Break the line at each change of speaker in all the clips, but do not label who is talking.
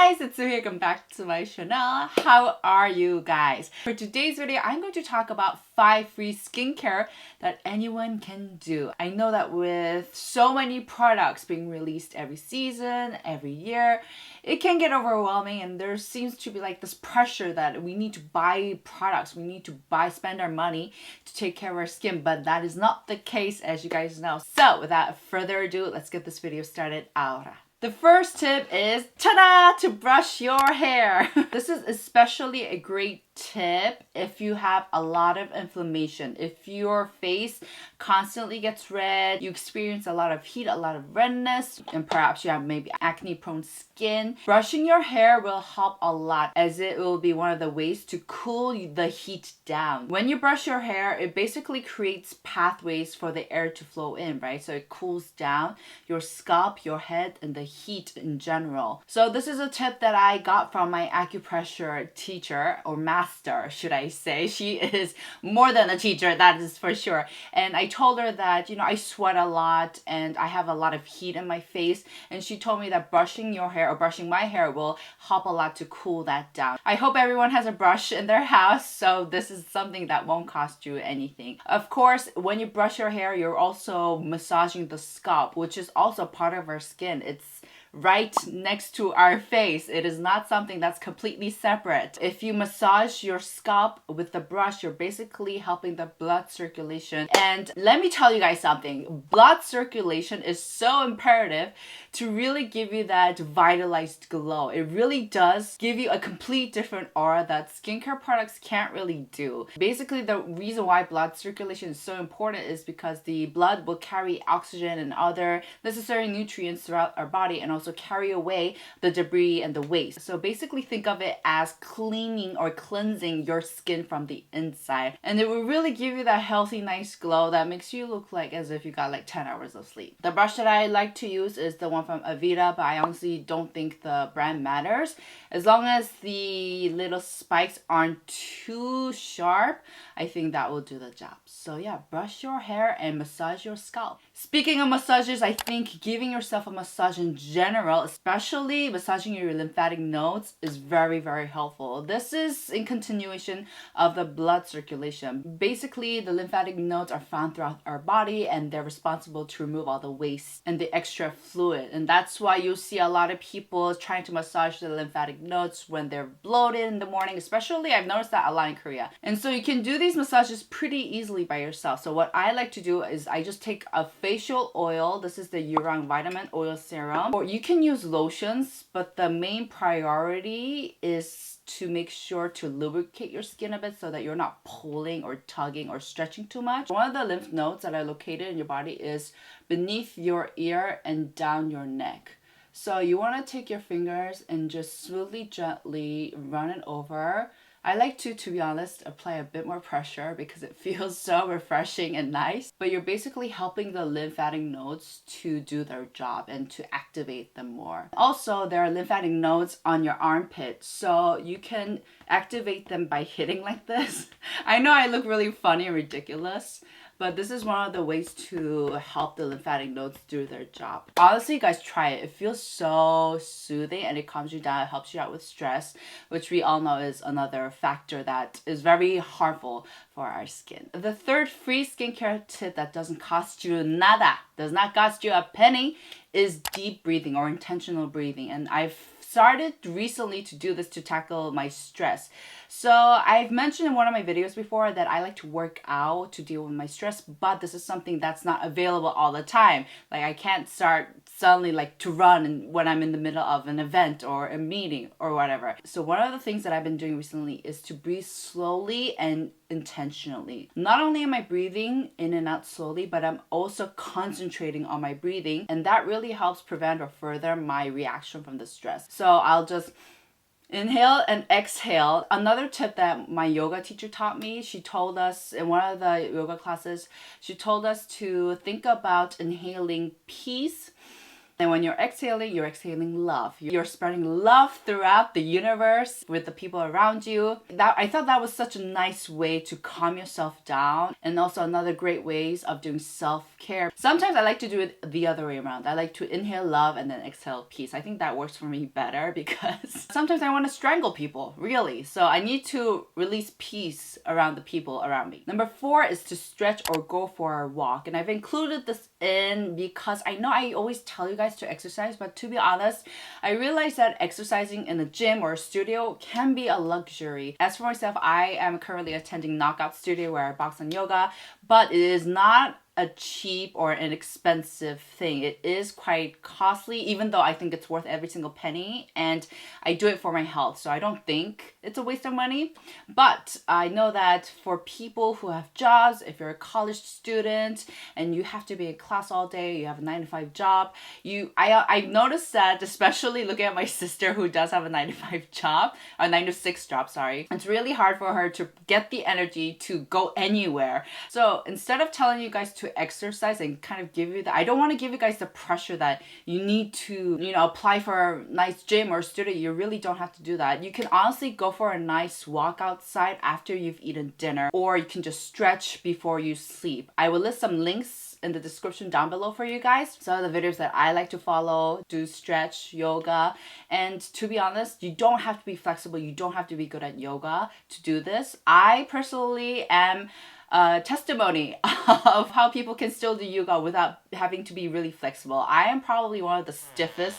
guys, it's Sue here. Welcome back to my channel. How are you guys? For today's video, I'm going to talk about 5 free skincare that anyone can do. I know that with so many products being released every season, every year, it can get overwhelming and there seems to be like this pressure that we need to buy products, we need to spend our money to take care of our skin, but that is not the case, as you guys know. So without further ado, let's get this video started ahora. The first tip is, ta-da, to brush your hair. This is especially a great tip if you have a lot of inflammation. If your face constantly gets red, you experience a lot of heat, a lot of redness, and perhaps you have maybe acne-prone skin, brushing your hair will help a lot, as it will be one of the ways to cool the heat down. When you brush your hair, it basically creates pathways for the air to flow in, right? So it cools down your scalp, your head, and the heat in general. So this is a tip that I got from my acupressure teacher, or master, should I say. She is more than a teacher, that is for sure. And I told her that, you know, I sweat a lot and I have a lot of heat in my face. And she told me that brushing your hair or brushing my hair will help a lot to cool that down. I hope everyone has a brush in their house, so this is something that won't cost you anything. Of course, when you brush your hair, you're also massaging the scalp, which is also part of our skin. It's right next to our face. It is not something that's completely separate. If you massage your scalp with the brush, you're basically helping the blood circulation. And let me tell you guys something. Blood circulation is so imperative to really give you that vitalized glow. It really does give you a complete different aura that skincare products can't really do. Basically, the reason why blood circulation is so important is because the blood will carry oxygen and other necessary nutrients throughout our body and also carry away the debris and the waste. So basically think of it as cleaning or cleansing your skin from the inside. And it will really give you that healthy, nice glow that makes you look like as if you got like 10 hours of sleep. The brush that I like to use is the one from Aveda, but I honestly don't think the brand matters. As long as the little spikes aren't too sharp, I think that will do the job. So yeah, brush your hair and massage your scalp. Speaking of massages, I think giving yourself a massage in general, especially massaging your lymphatic nodes, is very, very helpful. This is in continuation of the blood circulation. Basically, the lymphatic nodes are found throughout our body and they're responsible to remove all the waste and the extra fluid. And that's why you see a lot of people trying to massage the lymphatic nodes when they're bloated in the morning, especially I've noticed that a lot in Korea. And so you can do these massages pretty easily by yourself. So what I like to do is I just take a facial oil. This is the Yurang Vitamin Oil Serum. Or you can use lotions, but the main priority is to make sure to lubricate your skin a bit so that you're not pulling or tugging or stretching too much. One of the lymph nodes that are located in your body is beneath your ear and down your neck. So you want to take your fingers and just smoothly, gently run it over. I like to be honest, apply a bit more pressure because it feels so refreshing and nice. But you're basically helping the lymphatic nodes to do their job and to activate them more. Also, there are lymphatic nodes on your armpit, so you can activate them by hitting like this. I know I look really funny and ridiculous, but this is one of the ways to help the lymphatic nodes do their job. Honestly, guys, try it. It feels so soothing and it calms you down. It helps you out with stress, which we all know is another factor that is very harmful for our skin. The third free skincare tip that doesn't cost you nada, does not cost you a penny, is deep breathing or intentional breathing. And I've started recently to do this to tackle my stress. So I've mentioned in one of my videos before that I like to work out to deal with my stress, but this is something that's not available all the time. Like I can't start suddenly like to run when I'm in the middle of an event or a meeting or whatever. So one of the things that I've been doing recently is to breathe slowly and intentionally. Not only am I breathing in and out slowly, but I'm also concentrating on my breathing, and that really helps prevent or further my reaction from the stress. So I'll just inhale and exhale. Another tip that my yoga teacher taught me, she told us in one of the yoga classes, she told us to think about inhaling peace And when you're exhaling love. You're spreading love throughout the universe with the people around you. I thought that was such a nice way to calm yourself down, and also another great ways of doing self-care. Sometimes I like to do it the other way around. I like to inhale love and then exhale peace. I think that works for me better because sometimes I want to strangle people, really. So I need to release peace around the people around me. Number 4 is to stretch or go for a walk. And I've included this in because I know I always tell you guys to exercise, but to be honest, I realize that exercising in a gym or a studio can be a luxury. As for myself, I am currently attending Knockout Studio where I box and yoga, but it is not a cheap or an expensive thing. It is quite costly, even though I think it's worth every single penny, and I do it for my health, so I don't think it's a waste of money. But I know that for people who have jobs, if you're a college student and you have to be in class all day, you have a 9-to-5 job, I noticed that, especially looking at my sister who does have a 9-to-5 job, a 9-to-6 job, sorry, it's really hard for her to get the energy to go anywhere. So instead of telling you guys to exercise and kind of give you I don't want to give you guys the pressure that you need to, apply for a nice gym or studio. You really don't have to do that. You can honestly go for a nice walk outside after you've eaten dinner, or you can just stretch before you sleep. I will list some links in the description down below for you guys. Some of the videos that I like to follow, do stretch, yoga, and to be honest, you don't have to be flexible. You don't have to be good at yoga to do this. I personally am testimony of how people can still do yoga without having to be really flexible. I am probably one of the stiffest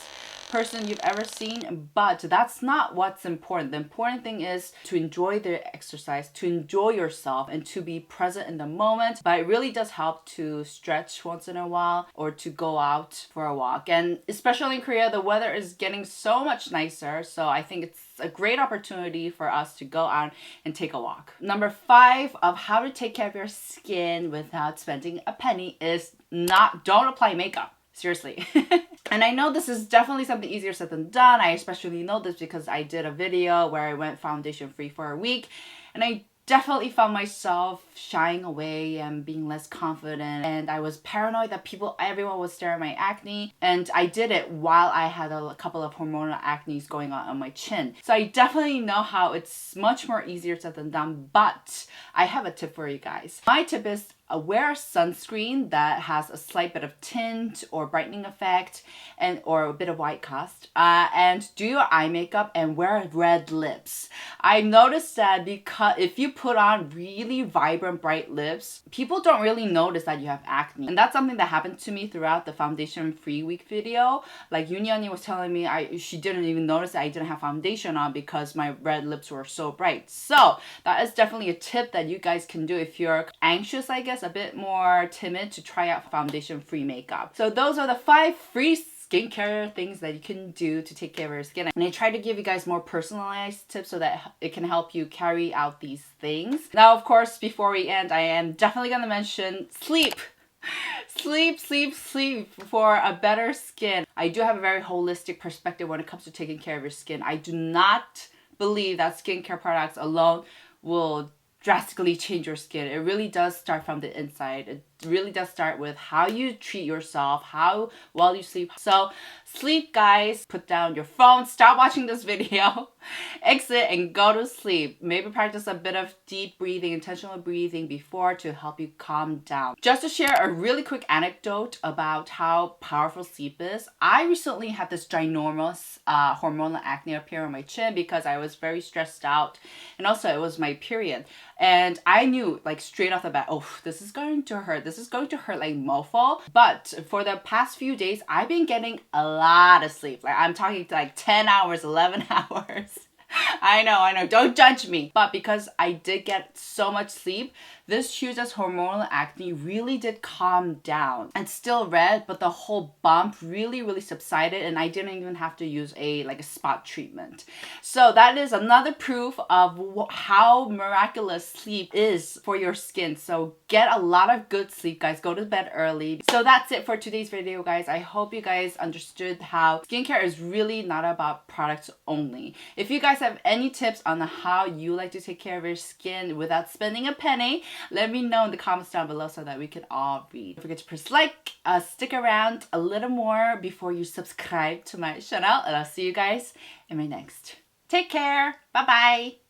person you've ever seen, but that's not what's important. The important thing is to enjoy the exercise, to enjoy yourself, and to be present in the moment. But it really does help to stretch once in a while or to go out for a walk. And especially in Korea, the weather is getting so much nicer, so I think it's a great opportunity for us to go out and take a walk. Number 5 of how to take care of your skin without spending a penny is don't apply makeup. Seriously. And I know this is definitely something easier said than done. I especially know this because I did a video where I went foundation free for a week, and I definitely found myself shying away and being less confident, and I was paranoid that everyone would stare at my acne, and I did it while I had a couple of hormonal acnes going on my chin. So I definitely know how it's much more easier said than done, but I have a tip for you guys. My tip is wear a sunscreen that has a slight bit of tint or brightening effect or a bit of white cast, and do your eye makeup and wear red lips. I noticed that because if you put on really vibrant bright lips, people don't really notice that you have acne, and that's something that happened to me throughout the foundation free week video. Like Unni was telling me she didn't even notice that I didn't have foundation on because my red lips were so bright. So that is definitely a tip that you guys can do if you're anxious, I guess, a bit more timid to try out foundation free makeup. So those are the 5 free skincare things that you can do to take care of your skin. And I try to give you guys more personalized tips so that it can help you carry out these things. Now, of course, before we end, I am definitely going to mention sleep. Sleep for a better skin. I do have a very holistic perspective when it comes to taking care of your skin. I do not believe that skincare products alone will drastically change your skin. It really does start from the inside. It really does start with how you treat yourself, how well you sleep. So sleep, guys. Put down your phone, stop watching this video, exit and go to sleep. Maybe practice a bit of deep breathing, intentional breathing before to help you calm down. Just to share a really quick anecdote about how powerful sleep is. I recently had this ginormous hormonal acne appear on my chin because I was very stressed out, and also it was my period. And I knew like straight off the bat, oh, this is going to hurt. This is going to hurt like mofo. But for the past few days, I've been getting a lot of sleep. Like I'm talking like 10 hours, 11 hours. I know, don't judge me. But because I did get so much sleep, this huge hormonal acne really did calm down. It's still red, but the whole bump really subsided, and I didn't even have to use a spot treatment. So that is another proof of how miraculous sleep is for your skin. So get a lot of good sleep, guys. Go to bed early. So that's it for today's video, guys. I hope you guys understood how skincare is really not about products only. If you guys have any tips on how you like to take care of your skin without spending a penny, Let me know in the comments down below so that we can all read. Don't forget to press like, stick around a little more before you subscribe to my channel, and I'll see you guys in my next. Take care. Bye bye.